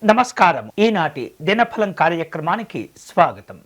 నమస్కారం. ఈనాటి దినఫలం కార్యక్రమానికి స్వాగతం.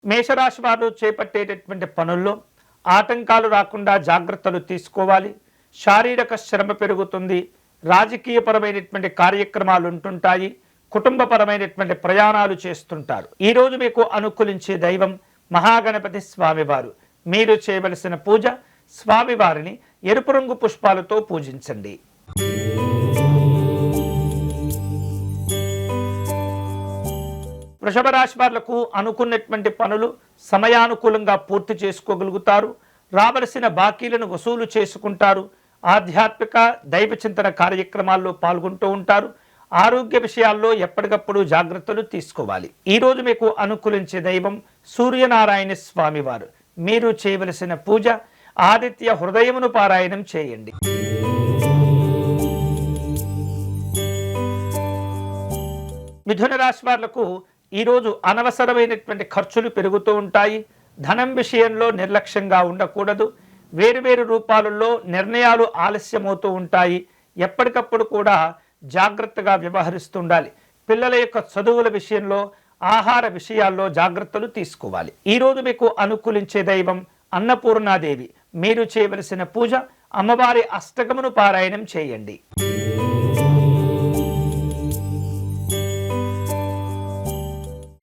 మేషరాశి వారు చేపట్టేటటువంటి పనుల్లో ఆటంకాలు రాకుండా జాగ్రత్తలు తీసుకోవాలి. శారీరక శ్రమ పెరుగుతుంది. రాజకీయపరమైనటువంటి కార్యక్రమాలు ఉంటుంటాయి. కుటుంబపరమైనటువంటి ప్రయాణాలు చేస్తుంటారు. ఈరోజు మీకు అనుకూలించే దైవం మహాగణపతి స్వామివారు. మీరు చేయవలసిన పూజ, స్వామివారిని ఎరుపు రంగు పుష్పాలతో పూజించండి. వృషభ రాశి వాళ్లకు అనుకున్నటువంటి పనులు సమయానుకూలంగా పూర్తి చేసుకోగలుగుతారు. రావలసిన బాకీలను వసూలు చేసుకుంటారు. ఆధ్యాత్మిక దైవ చింతన కార్యక్రమాల్లో పాల్గొంటూ ఉంటారు. ఆరోగ్య విషయాల్లో ఎప్పటికప్పుడు జాగ్రత్తలు తీసుకోవాలి. ఈరోజు మీకు అనుకూలించే దైవం సూర్యనారాయణ స్వామివారు. మీరు చేయవలసిన పూజ, ఆదిత్య హృదయమును పారాయణం చేయండి. మిథున రాశి వాళ్లకు ఈరోజు అనవసరమైనటువంటి ఖర్చులు పెరుగుతూ ఉంటాయి. ధనం విషయంలో నిర్లక్ష్యంగా ఉండకూడదు. వేరువేరు రూపాలలో నిర్ణయాలు ఆలస్యమవుతూ ఉంటాయి. ఎప్పటికప్పుడు కూడా జాగ్రత్తగా వ్యవహరిస్తుండాలి. పిల్లల యొక్క చదువుల విషయంలో, ఆహార విషయాల్లో జాగ్రత్తలు తీసుకోవాలి. ఈరోజు మీకు అనుకూలించే దైవం అన్నపూర్ణాదేవి. మీరు చేయవలసిన పూజ, అమ్మవారి అష్టకమును పారాయణం చేయండి.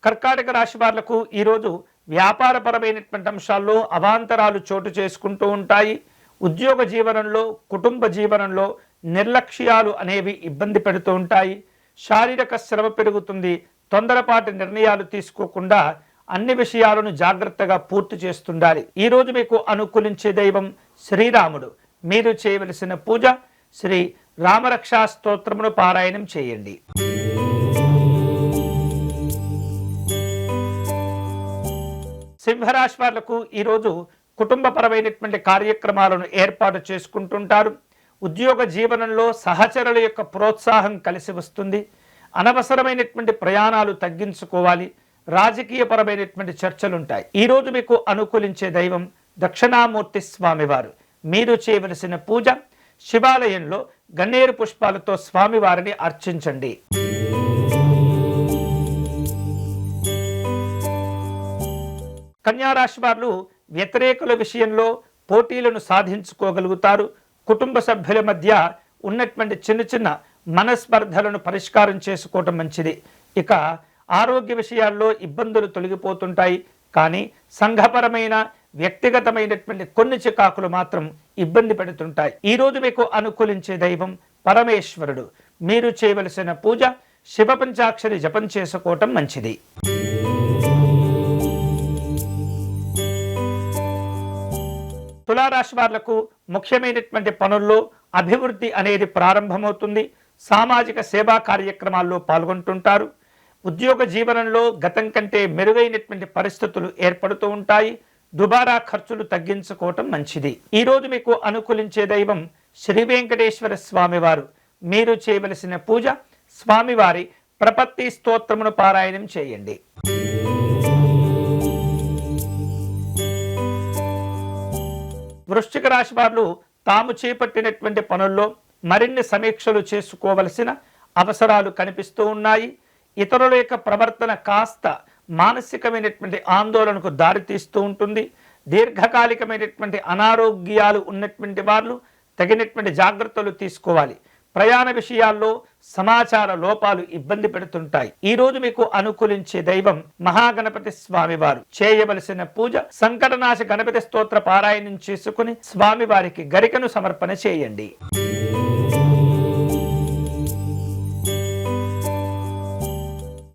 కర్కాటక రాశి వాళ్లకు ఈరోజు వ్యాపారపరమైనటువంటి అంశాల్లో అవాంతరాలు చోటు చేసుకుంటూ ఉంటాయి. ఉద్యోగ జీవనంలో, కుటుంబ జీవనంలో నిర్లక్ష్యాలు అనేవి ఇబ్బంది పెడుతూ ఉంటాయి. శారీరక శ్రమ పెరుగుతుంది. తొందరపాటు నిర్ణయాలు తీసుకోకుండా అన్ని విషయాలను జాగ్రత్తగా పూర్తి చేస్తుండాలి. ఈరోజు మీకు అనుకూలించే దైవం శ్రీరాముడు. మీరు చేయవలసిన పూజ, శ్రీ రామరక్షా స్తోత్రమును పారాయణం చేయండి. సింహరాశి వాళ్లకు ఈరోజు కుటుంబపరమైనటువంటి కార్యక్రమాలను ఏర్పాటు చేసుకుంటుంటారు. ఉద్యోగ జీవనంలో సహచరుల యొక్క ప్రోత్సాహం కలిసి వస్తుంది. అనవసరమైనటువంటి ప్రయాణాలు తగ్గించుకోవాలి. రాజకీయపరమైనటువంటి చర్చలుంటాయి. ఈరోజు మీకు అనుకూలించే దైవం దక్షిణామూర్తి స్వామివారు. మీరు చేయవలసిన పూజ, శివాలయంలో గన్నేరు పుష్పాలతో స్వామివారిని అర్చించండి. కన్యారాశి వారు వ్యతిరేకుల విషయంలో పోటీలను సాధించుకోగలుగుతారు. కుటుంబ సభ్యుల మధ్య ఉన్నటువంటి చిన్న చిన్న మనస్పర్ధలను పరిష్కారం చేసుకోవటం మంచిది. ఇక ఆరోగ్య విషయాల్లో ఇబ్బందులు తొలగిపోతుంటాయి. కానీ సంఘపరమైన, వ్యక్తిగతమైనటువంటి కొన్ని చికాకులు మాత్రం ఇబ్బంది పెడుతుంటాయి. ఈరోజు మీకు అనుకూలించే దైవం పరమేశ్వరుడు. మీరు చేయవలసిన పూజ, శివ పంచాక్షరి జపం చేసుకోవటం మంచిది. తులారాశి వాళ్లకు ముఖ్యమైనటువంటి పనుల్లో అభివృద్ధి అనేది ప్రారంభమవుతుంది. సామాజిక సేవా కార్యక్రమాల్లో పాల్గొంటుంటారు. ఉద్యోగ జీవనంలో గతం కంటే మెరుగైనటువంటి పరిస్థితులు ఏర్పడుతూ ఉంటాయి. దుబారా ఖర్చులు తగ్గించుకోవటం మంచిది. ఈరోజు మీకు అనుకూలించే దైవం శ్రీ వెంకటేశ్వర స్వామివారు. మీరు చేయవలసిన పూజ, స్వామివారి ప్రపత్తి స్తోత్రమును పారాయణం చేయండి. వృశ్చిక రాశి వారు తాము చేపట్టినటువంటి పనుల్లో మరిన్ని సమీక్షలు చేసుకోవలసిన అవసరాలు కనిపిస్తూ ఉన్నాయి. ఇతరుల యొక్క ప్రవర్తన కాస్త మానసికమైనటువంటి ఆందోళనకు దారితీస్తూ ఉంటుంది. దీర్ఘకాలికమైనటువంటి అనారోగ్యాలు ఉన్నటువంటి వారు తగినటువంటి జాగ్రత్తలు తీసుకోవాలి. ప్రయాణ విషయాల్లో సమాచార లోపాలు ఇబ్బంది పెడుతుంటాయి. ఈరోజు మీకు అనుకూలించే దైవం మహాగణపతి స్వామివారు. చేయవలసిన పూజ, సంకటనాశ గణపతి స్తోత్ర పారాయణం చేసుకుని స్వామివారికి గరికను సమర్పణ చేయండి.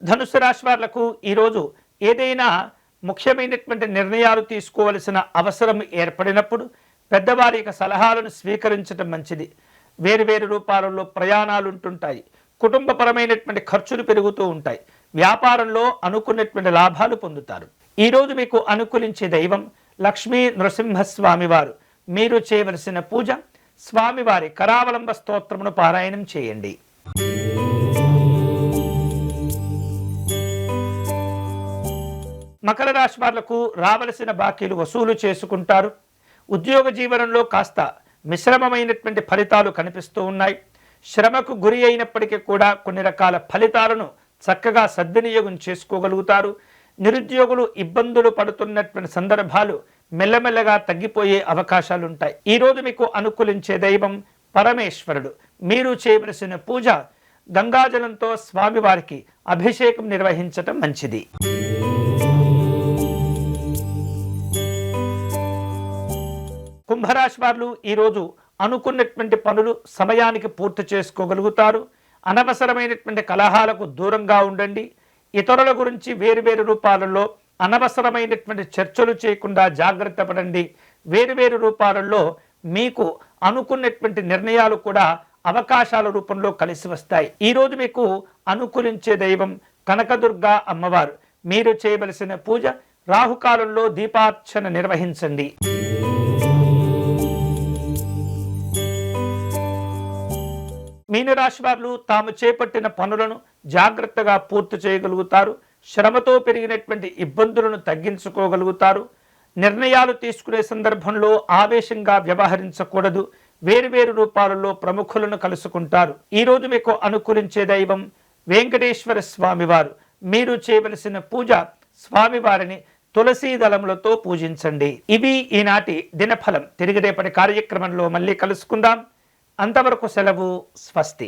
ధనుస్సు రాశి వాళ్లకు ఈరోజు ఏదైనా ముఖ్యమైనటువంటి నిర్ణయాలు తీసుకోవలసిన అవసరం ఏర్పడినప్పుడు పెద్దవారి యొక్క సలహాలను స్వీకరించడం మంచిది. వేరువేరు రూపాలలో ప్రయాణాలు ఉంటుంటాయి. కుటుంబపరమైనటువంటి ఖర్చులు పెరుగుతూ ఉంటాయి. వ్యాపారంలో అనుకున్నటువంటి లాభాలు పొందుతారు. ఈరోజు మీకు అనుకూలించే దైవం లక్ష్మీ నృసింహస్వామివారు. మీరు చేయవలసిన పూజ, స్వామివారి కరావలంబ స్తోత్రమును పారాయణం చేయండి. మకర రాశి వాళ్లకు రావలసిన బాకీలు వసూలు చేసుకుంటారు. ఉద్యోగ జీవనంలో కాస్త మిశ్రమమైనటువంటి ఫలితాలు కనిపిస్తూ ఉన్నాయి. శ్రమకు గురి అయినప్పటికీ కూడా కొన్ని రకాల ఫలితాలను చక్కగా సద్వినియోగం చేసుకోగలుగుతారు. నిరుద్యోగులు ఇబ్బందులు పడుతున్నటువంటి సందర్భాలు మెల్లమెల్లగా తగ్గిపోయే అవకాశాలుంటాయి. ఈరోజు మీకు అనుకూలించే దైవం పరమేశ్వరుడు. మీరు చేయవలసిన పూజ గంగాజలంతో స్వామివారికి అభిషేకం నిర్వహించటం మంచిది. కుంభరాశి వారు ఈరోజు అనుకున్నటువంటి పనులు సమయానికి పూర్తి చేసుకోగలుగుతారు. అనవసరమైనటువంటి కలహాలకు దూరంగా ఉండండి. ఇతరుల గురించి వేరువేరు రూపాలలో అనవసరమైనటువంటి చర్చలు చేయకుండా జాగ్రత్త పడండి. వేరువేరు రూపాలలో మీకు అనుకున్నటువంటి నిర్ణయాలు కూడా అవకాశాల రూపంలో కలిసి వస్తాయి. ఈరోజు మీకు అనుకూలించే దైవం కనకదుర్గా అమ్మవారు. మీరు చేయవలసిన పూజ రాహుకాలంలో దీపార్చన నిర్వహించండి. మీనరాశి వారు తాము చేపట్టిన పనులను జాగ్రత్తగా పూర్తి చేయగలుగుతారు. శ్రమతో పెరిగినటువంటి ఇబ్బందులను తగ్గించుకోగలుగుతారు. నిర్ణయాలు తీసుకునే సందర్భంలో ఆవేశంగా వ్యవహరించకూడదు. వేరువేరు రూపాలలో ప్రముఖులను కలుసుకుంటారు. ఈరోజు మీకు అనుకూలించే దైవం వెంకటేశ్వర స్వామివారు. మీరు చేయవలసిన పూజ స్వామివారిని తులసీ దళములతో పూజించండి. ఇవి ఈనాటి దినఫలం. తిరిగి రేపటి కార్యక్రమంలో మళ్ళీ కలుసుకుందాం. అంతవరకు సెలవు. స్వస్తి.